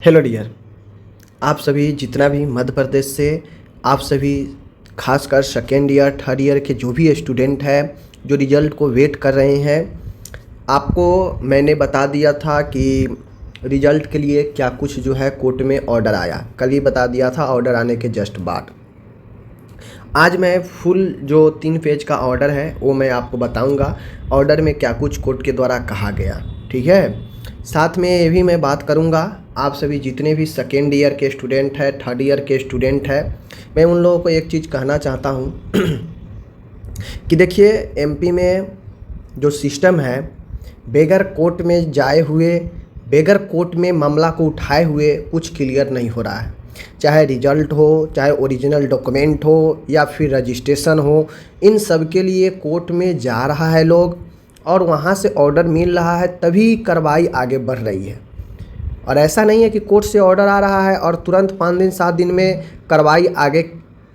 Hello dear, आप सभी जितना भी मध्य प्रदेश से आप सभी खासकर सेकेंड ईयर थर्ड ईयर के जो भी स्टूडेंट हैं जो रिज़ल्ट को वेट कर रहे हैं, आपको मैंने बता दिया था कि रिज़ल्ट के लिए क्या कुछ जो है कोर्ट में ऑर्डर आया। कल ही बता दिया था ऑर्डर आने के जस्ट बाद। आज मैं फुल जो 3 पेज का ऑर्डर है वो मैं आपको बताऊंगा ऑर्डर में क्या कुछ कोर्ट के द्वारा कहा गया। ठीक है, साथ में ये भी मैं बात करूंगा आप सभी जितने भी सेकेंड ईयर के स्टूडेंट हैं थर्ड ईयर के स्टूडेंट हैं, मैं उन लोगों को एक चीज़ कहना चाहता हूं कि देखिए एमपी में जो सिस्टम है बेगर कोर्ट में जाए हुए, बेगर कोर्ट में मामला को उठाए हुए कुछ क्लियर नहीं हो रहा है। चाहे रिजल्ट हो, चाहे ओरिजिनल डॉक्यूमेंट हो या फिर रजिस्ट्रेशन हो, इन सब के लिए कोर्ट में जा रहा है लोग और वहाँ से ऑर्डर मिल रहा है तभी कार्रवाई आगे बढ़ रही है। और ऐसा नहीं है कि कोर्ट से ऑर्डर आ रहा है और तुरंत 5 दिन 7 दिन में कार्रवाई आगे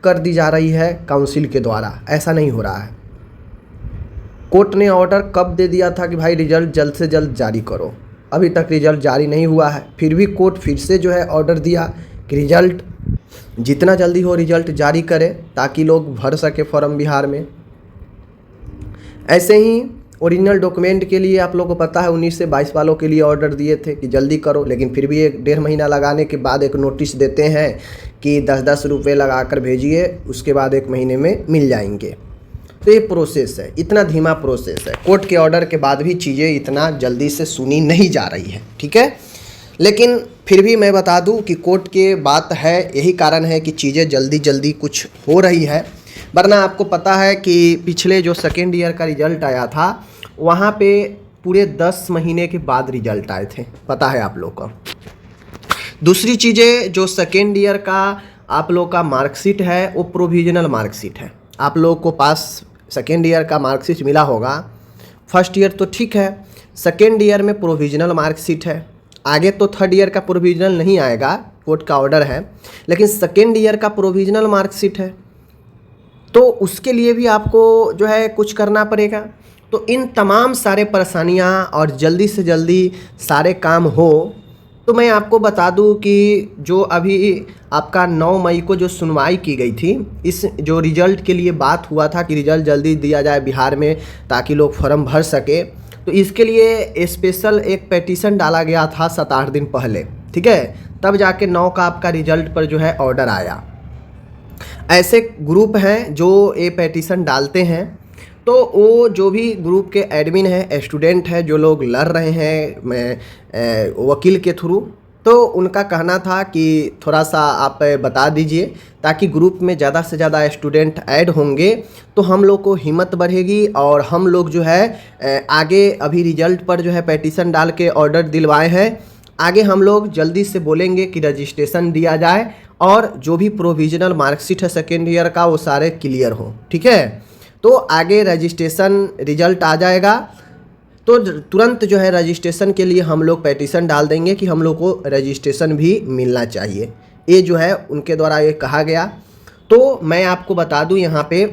कर दी जा रही है काउंसिल के द्वारा। ऐसा नहीं हो रहा है। कोर्ट ने ऑर्डर कब दे दिया था कि भाई रिजल्ट जल्द से जल्द जारी करो, अभी तक रिजल्ट जारी नहीं हुआ है। फिर भी कोर्ट फिर से जो है ऑर्डर दिया कि रिजल्ट जितना जल्दी हो रिजल्ट जारी करे ताकि लोग भर सके फॉर्म बिहार में। ऐसे ही ओरिजिनल डॉक्यूमेंट के लिए आप लोगों को पता है 19 से 22 वालों के लिए ऑर्डर दिए थे कि जल्दी करो, लेकिन फिर भी 1-1.5 महीना लगाने के बाद एक नोटिस देते हैं कि 10-10 रुपये लगा कर भेजिए, उसके बाद 1 महीने में मिल जाएंगे। तो ये प्रोसेस है, इतना धीमा प्रोसेस है। कोर्ट के ऑर्डर के बाद भी चीज़ें इतना जल्दी से सुनी नहीं जा रही है। ठीक है, लेकिन फिर भी मैं बता दूं कि कोर्ट के बात है, यही कारण है कि चीज़ें जल्दी जल्दी कुछ हो रही है। वरना आपको पता है कि पिछले जो सेकेंड ईयर का रिजल्ट आया था वहाँ पे पूरे 10 महीने के बाद रिजल्ट आए थे, पता है आप लोग को। दूसरी चीज़ें जो सेकेंड ईयर का आप लोग का मार्कशीट है वो प्रोविजनल मार्कशीट है। आप लोग को पास सेकेंड ईयर का मार्कशीट मिला होगा। फर्स्ट ईयर तो ठीक है, सेकेंड ईयर में प्रोविजनल मार्कशीट है। आगे तो थर्ड ईयर का प्रोविजनल नहीं आएगा, कोर्ट का ऑर्डर है, लेकिन सेकेंड ईयर का प्रोविजनल मार्कशीट है तो उसके लिए भी आपको जो है कुछ करना पड़ेगा। तो इन तमाम सारे परेशानियां और जल्दी से जल्दी सारे काम हो तो मैं आपको बता दूं कि जो अभी आपका 9 मई को जो सुनवाई की गई थी, इस जो रिज़ल्ट के लिए बात हुआ था कि रिज़ल्ट जल्दी दिया जाए बिहार में ताकि लोग फॉर्म भर सके, तो इसके लिए स्पेशल एक पेटिशन डाला गया था 7-8 दिन पहले। ठीक है, तब जाके 9 का आपका रिज़ल्ट पर जो है ऑर्डर आया। ऐसे ग्रुप हैं जो ये पेटिशन डालते हैं, तो वो जो भी ग्रुप के एडमिन है, स्टूडेंट है, जो लोग लड़ रहे हैं वकील के थ्रू, तो उनका कहना था कि थोड़ा सा आप बता दीजिए ताकि ग्रुप में ज़्यादा से ज़्यादा स्टूडेंट ऐड होंगे तो हम लोग को हिम्मत बढ़ेगी और हम लोग जो है आगे अभी रिजल्ट पर जो है पेटिशन डाल के ऑर्डर दिलवाए हैं, आगे हम लोग जल्दी से बोलेंगे कि रजिस्ट्रेशन दिया जाए और जो भी प्रोविजनल मार्कशीट है सेकेंड ईयर का वो सारे क्लियर हों। ठीक है, तो आगे रजिस्ट्रेशन रिजल्ट आ जाएगा तो तुरंत जो है रजिस्ट्रेशन के लिए हम लोग पेटिशन डाल देंगे कि हम लोग को रजिस्ट्रेशन भी मिलना चाहिए। ये जो है उनके द्वारा ये कहा गया। तो मैं आपको बता दूं यहाँ पे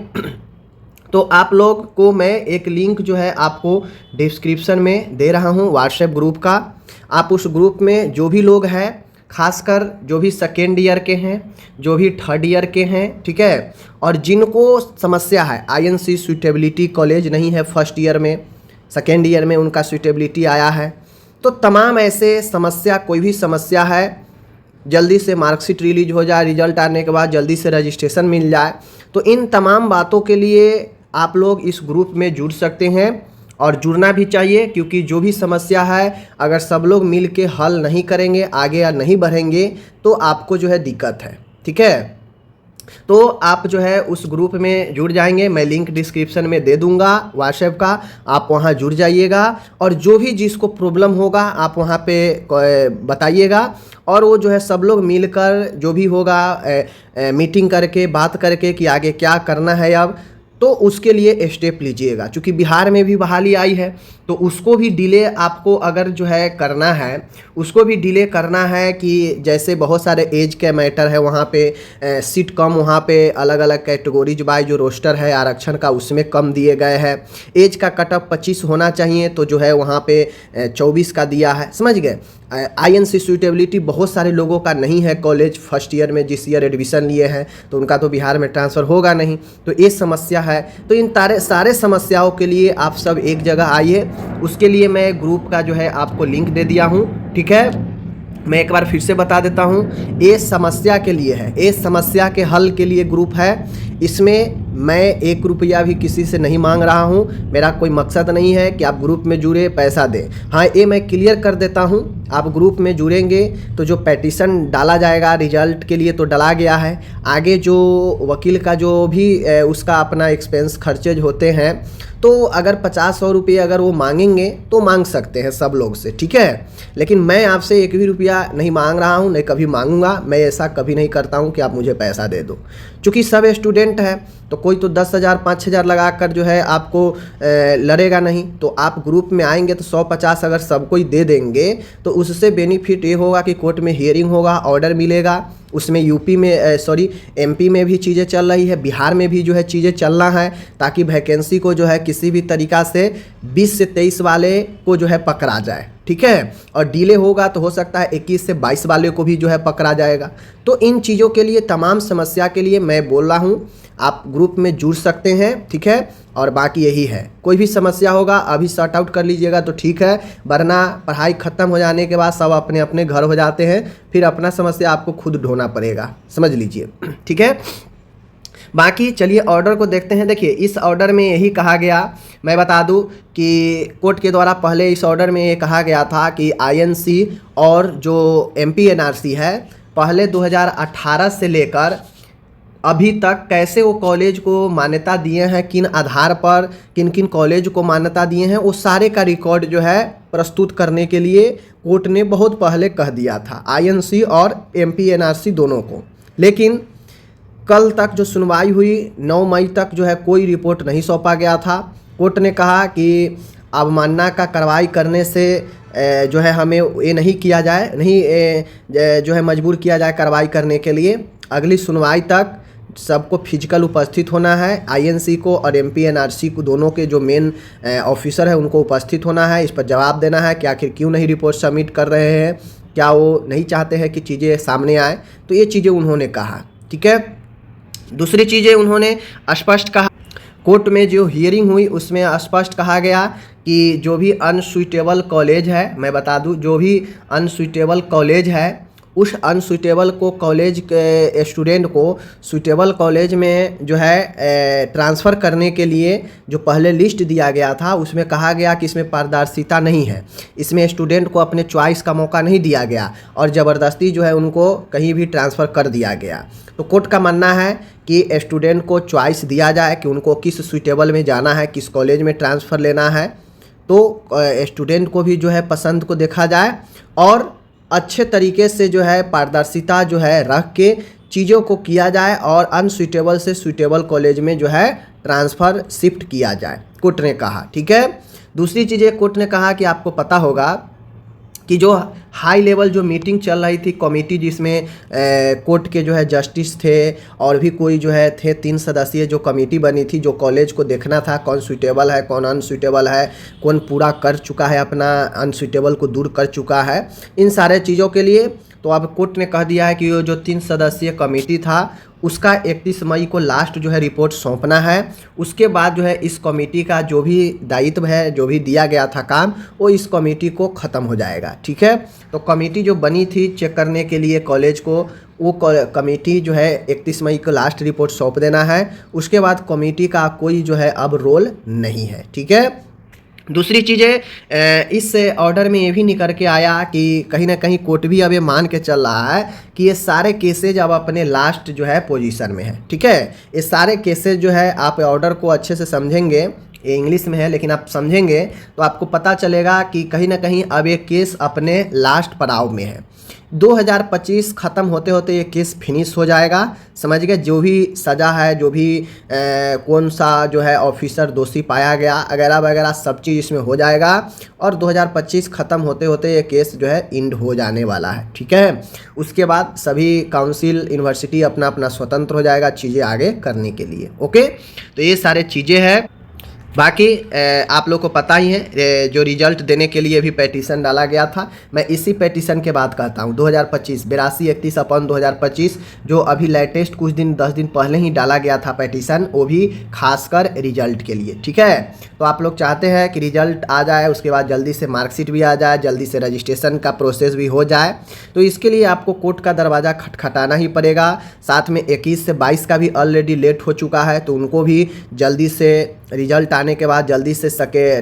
तो आप लोग को मैं एक लिंक जो है आपको डिस्क्रिप्शन में दे रहा हूँ व्हाट्सएप ग्रुप का। आप उस ग्रुप में जो भी लोग हैं, खासकर जो भी सेकेंड ईयर के हैं, जो भी थर्ड ईयर के हैं, ठीक है, और जिनको समस्या है आईएनसी सूटेबिलिटी कॉलेज नहीं है फर्स्ट ईयर में, सेकेंड ईयर में उनका सूटेबिलिटी आया है, तो तमाम ऐसे समस्या, कोई भी समस्या है, जल्दी से मार्कशीट रिलीज हो जाए, रिजल्ट आने के बाद जल्दी से रजिस्ट्रेशन मिल जाए, तो इन तमाम बातों के लिए आप लोग इस ग्रुप में जुड़ सकते हैं और जुड़ना भी चाहिए, क्योंकि जो भी समस्या है अगर सब लोग मिल के हल नहीं करेंगे, आगे या नहीं बढ़ेंगे तो आपको जो है दिक्कत है। ठीक है, तो आप जो है उस ग्रुप में जुड़ जाएंगे, मैं लिंक डिस्क्रिप्शन में दे दूंगा व्हाट्सएप का, आप वहां जुड़ जाइएगा और जो भी जिसको प्रॉब्लम होगा आप वहां पे बताइएगा और वो जो है सब लोग मिलकर जो भी होगा मीटिंग करके बात करके कि आगे क्या करना है अब, तो उसके लिए स्टेप लीजिएगा। क्योंकि बिहार में भी बहाली आई है तो उसको भी डिले आपको अगर जो है करना है, उसको भी डिले करना है कि जैसे बहुत सारे एज के मैटर है वहाँ पे, सीट कम वहाँ पे अलग अलग कैटेगरीज बाय जो रोस्टर है आरक्षण का उसमें कम दिए गए हैं। एज का कट ऑफ 25 होना चाहिए तो जो है वहाँ पे 24 का दिया है, समझ गए। INC सूटेबिलिटी बहुत सारे लोगों का नहीं है, कॉलेज फर्स्ट ईयर में जिस ईयर एडमिशन लिए हैं तो उनका तो बिहार में ट्रांसफ़र होगा नहीं, तो ये समस्या है। तो इन सारे समस्याओं के लिए आप सब एक जगह आइए, उसके लिए मैं ग्रुप का जो है आपको लिंक दे दिया हूँ, ठीक है। मैं एक बार फिर से बता देता हूँ, ये समस्या के लिए है, ये समस्या के हल के लिए ग्रुप है। इसमें मैं 1 रुपया भी किसी से नहीं मांग रहा हूँ, मेरा कोई मकसद नहीं है कि आप ग्रुप में जुड़े पैसा दें। हाँ, ये मैं क्लियर कर देता हूँ, आप ग्रुप में जुड़ेंगे तो जो पेटिशन डाला जाएगा रिजल्ट के लिए तो डला गया है, आगे जो वकील का जो भी उसका अपना एक्सपेंस खर्चेज होते हैं तो अगर 50-100 रुपये अगर वो मांगेंगे तो मांग सकते हैं सब लोग से, ठीक है। लेकिन मैं आपसे 1 भी रुपया नहीं मांग रहा हूँ, नहीं कभी मांगूंगा, मैं ऐसा कभी नहीं करता हूँ कि आप मुझे पैसा दे दो। चूँकि सब स्टूडेंट है तो कोई तो 10,000 5,000 लगा कर जो है आपको लड़ेगा नहीं, तो आप ग्रुप में आएंगे तो 100-50 अगर सब कोई दे देंगे तो उससे बेनिफिट ये होगा कि कोर्ट में हियरिंग होगा, ऑर्डर मिलेगा, उसमें यूपी में MP में भी चीज़ें चल रही है, बिहार में भी जो है चीज़ें चलना है, ताकि वैकेंसी को जो है किसी भी तरीक़ा से 20 से 23 वाले को जो है पकड़ा जाए, ठीक है। और डिले होगा तो हो सकता है 21 से 22 वाले को भी जो है पकड़ा जाएगा। तो इन चीज़ों के लिए, तमाम समस्या के लिए मैं बोल रहा हूँ आप ग्रुप में जुड़ सकते हैं, ठीक है। और बाकी यही है, कोई भी समस्या होगा अभी सॉर्ट आउट कर लीजिएगा तो ठीक है, वरना पढ़ाई ख़त्म हो जाने के बाद सब अपने अपने घर हो जाते हैं, फिर अपना समस्या आपको खुद ढोना पड़ेगा, समझ लीजिए, ठीक है। बाकी चलिए ऑर्डर को देखते हैं। देखिए इस ऑर्डर में यही कहा गया, मैं बता दूं कि कोर्ट के द्वारा पहले इस ऑर्डर में ये कहा गया था कि INC और जो MP NRC है पहले 2018 से लेकर अभी तक कैसे वो कॉलेज को मान्यता दिए हैं, किन आधार पर किन किन कॉलेज को मान्यता दिए हैं, वो सारे का रिकॉर्ड जो है प्रस्तुत करने के लिए कोर्ट ने बहुत पहले कह दिया था INC और MP NRC दोनों को। लेकिन कल तक जो सुनवाई हुई 9 मई तक जो है कोई रिपोर्ट नहीं सौंपा गया था। कोर्ट ने कहा कि अवमानना का कार्रवाई करने से जो है हमें ये नहीं किया जाए, नहीं जो है मजबूर किया जाए कार्रवाई करने के लिए। अगली सुनवाई तक सबको फिजिकल उपस्थित होना है, INC को और MP NRC को दोनों के जो मेन ऑफिसर है उनको उपस्थित होना है, इस पर जवाब देना है कि आखिर क्यों नहीं रिपोर्ट सबमिट कर रहे हैं, क्या वो नहीं चाहते हैं कि चीज़ें सामने आए। तो ये चीज़ें उन्होंने कहा, ठीक है। दूसरी चीज़ें उन्होंने स्पष्ट कहा, कोर्ट में जो हियरिंग हुई उसमें स्पष्ट कहा गया कि जो भी अनसुइटेबल कॉलेज है, मैं बता दूं जो भी अनसुइटेबल कॉलेज है उस अनसुइटेबल को कॉलेज के स्टूडेंट को सुइटेबल कॉलेज में जो है ट्रांसफ़र करने के लिए जो पहले लिस्ट दिया गया था उसमें कहा गया कि इसमें पारदर्शिता नहीं है, इसमें स्टूडेंट को अपने चॉइस का मौका नहीं दिया गया और ज़बरदस्ती जो है उनको कहीं भी ट्रांसफ़र कर दिया गया। तो कोर्ट का मानना है कि स्टूडेंट को चॉइस दिया जाए कि उनको किस सुइटेबल में जाना है, किस कॉलेज में ट्रांसफ़र लेना है, तो स्टूडेंट को भी जो है पसंद को देखा जाए और अच्छे तरीके से जो है पारदर्शिता जो है रख के चीज़ों को किया जाए और अनसुइटेबल से सुइटेबल कॉलेज में जो है ट्रांसफ़र शिफ्ट किया जाए, कोर्ट ने कहा, ठीक है। दूसरी चीज़ें कोर्ट ने कहा कि आपको पता होगा कि जो हाई लेवल जो मीटिंग चल रही थी कमेटी जिसमें कोर्ट के जो है जस्टिस थे और भी कोई जो है थे 3 सदस्यीय जो कमेटी बनी थी, जो कॉलेज को देखना था कौन सुइटेबल है कौन अनसुइटेबल है, कौन पूरा कर चुका है अपना अनसुइटेबल को दूर कर चुका है, इन सारे चीज़ों के लिए तो अब कोर्ट ने कह दिया है कि जो 3 सदस्यीय कमेटी था उसका 31 मई को लास्ट जो है रिपोर्ट सौंपना है। उसके बाद जो है इस कमेटी का जो भी दायित्व है, जो भी दिया गया था काम, वो इस कमेटी को ख़त्म हो जाएगा, ठीक है। तो कमेटी जो बनी थी चेक करने के लिए कॉलेज को, वो कमेटी जो है 31 मई को लास्ट रिपोर्ट सौंप देना है। उसके बाद कमेटी का कोई जो है अब रोल नहीं है, ठीक है। दूसरी चीज़ें इस ऑर्डर में ये भी निकल के आया कि कहीं ना कहीं कोर्ट भी अब ये मान के चल रहा है कि ये सारे केसेज अब अपने लास्ट जो है पोजीशन में है, ठीक है। ये सारे केसेज जो है आप ऑर्डर को अच्छे से समझेंगे ये इंग्लिश में है लेकिन आप समझेंगे तो आपको पता चलेगा कि कहीं ना कहीं अब ये केस अपने लास्ट पड़ाव में है। 2025 ख़त्म होते होते ये केस फिनिश हो जाएगा, समझ गए। जो भी सज़ा है, जो भी कौन सा जो है ऑफिसर दोषी पाया गया वगैरह वगैरह सब चीज़ इसमें हो जाएगा और 2025 ख़त्म होते होते ये केस जो है इंड हो जाने वाला है, ठीक है। उसके बाद सभी काउंसिल यूनिवर्सिटी अपना अपना स्वतंत्र हो जाएगा चीज़ें आगे करने के लिए। ओके, तो ये सारे चीज़ें हैं। बाकी आप लोग को पता ही है जो रिजल्ट देने के लिए भी पेटिशन डाला गया था, मैं इसी पेटिशन के बात कहता हूँ 2025 8231/2025 जो अभी लेटेस्ट कुछ दिन 10 दिन पहले ही डाला गया था पेटिशन, वो भी खासकर रिजल्ट के लिए, ठीक है। तो आप लोग चाहते हैं कि रिजल्ट आ जाए, उसके बाद जल्दी से मार्कशीट भी आ जाए, जल्दी से रजिस्ट्रेशन का प्रोसेस भी हो जाए, तो इसके लिए आपको कोर्ट का दरवाज़ा खटखटाना ही पड़ेगा। साथ में 21 से 22 का भी ऑलरेडी लेट हो चुका है, तो उनको भी जल्दी से रिजल्ट आने के बाद जल्दी से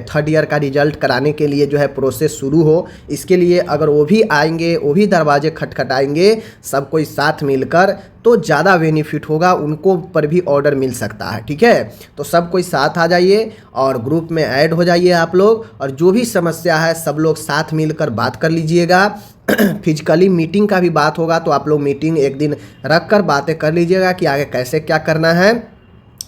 थर्ड ईयर का रिजल्ट कराने के लिए जो है प्रोसेस शुरू हो। इसके लिए अगर वो भी आएंगे, वो भी दरवाजे खटखटाएंगे सब कोई साथ मिलकर, तो ज़्यादा बेनिफिट होगा, उनको पर भी ऑर्डर मिल सकता है, ठीक है। तो सब कोई साथ आ जाइए और ग्रुप में ऐड हो जाइए आप लोग, और जो भी समस्या है सब लोग साथ मिलकर बात कर लीजिएगा। फिजिकली मीटिंग का भी बात होगा, तो आप लोग मीटिंग एक दिन रख कर बातें कर लीजिएगा कि आगे कैसे क्या करना है।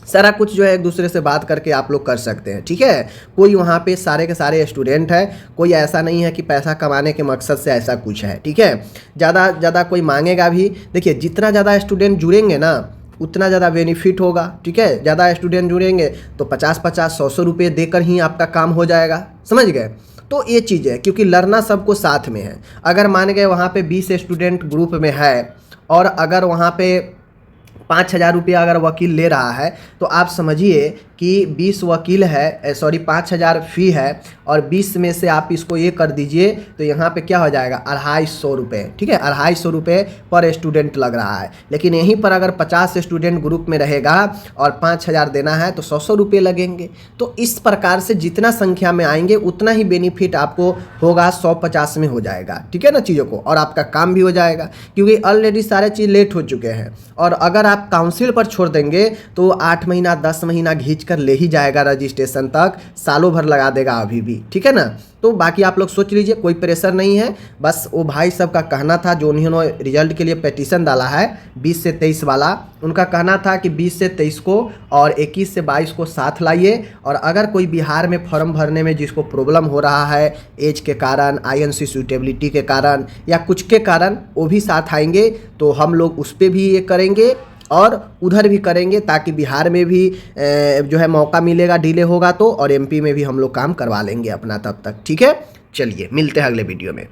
सारा कुछ जो है एक दूसरे से बात करके आप लोग कर सकते हैं, ठीक है। कोई वहाँ पे सारे के सारे स्टूडेंट हैं, कोई ऐसा नहीं है कि पैसा कमाने के मकसद से ऐसा कुछ है, ठीक है। ज़्यादा कोई मांगेगा भी, देखिए जितना ज़्यादा स्टूडेंट जुड़ेंगे ना उतना ज़्यादा बेनिफिट होगा, ठीक है। ज़्यादा स्टूडेंट जुड़ेंगे तो 50-50 100 रुपये देकर ही आपका काम हो जाएगा, समझ गए। तो ये चीज़ है, क्योंकि लड़ना सबको साथ में है। अगर मान गए वहाँ पे 20 स्टूडेंट ग्रुप में है और अगर वहाँ पे 5,000 रुपया अगर वकील ले रहा है, तो आप समझिए कि 20 वकील है, 5,000 फ़ी है और 20 में से आप इसको ये कर दीजिए तो यहाँ पे क्या हो जाएगा 250 रुपये, ठीक है। 250 रुपये पर स्टूडेंट लग रहा है, लेकिन यहीं पर अगर 50 स्टूडेंट ग्रुप में रहेगा और 5,000 देना है तो 100 रुपये लगेंगे। तो इस प्रकार से जितना संख्या में आएंगे उतना ही बेनिफिट आपको होगा, 150 में हो जाएगा, ठीक है ना चीज़ों को, और आपका काम भी हो जाएगा, क्योंकि ऑलरेडी सारे चीज़ लेट हो चुके हैं। और अगर आप काउंसिल पर छोड़ देंगे तो 8 महीना 10 महीना खींच कर ले ही जाएगा रजिस्ट्रेशन तक, सालों भर लगा देगा अभी भी, ठीक है ना। तो बाकी आप लोग सोच लीजिए, कोई प्रेशर नहीं है, बस वो भाई सब का कहना था जो उन्होंने रिजल्ट के लिए पेटिशन डाला है 20 से 23 वाला, उनका कहना था कि 20 से 23 को और 21 से 22 को साथ लाइए। और अगर कोई बिहार में फॉर्म भरने में जिसको प्रॉब्लम हो रहा है एज के कारण, INC सूटेबिलिटी के कारण या कुछ के कारण, वो भी साथ आएंगे, तो हम लोग उस पर भी ये करेंगे और उधर भी करेंगे, ताकि बिहार में भी जो है मौका मिलेगा, डिले होगा तो, और MP में भी हम लोग काम करवा लेंगे अपना तब तक, ठीक है। चलिए मिलते हैं अगले वीडियो में।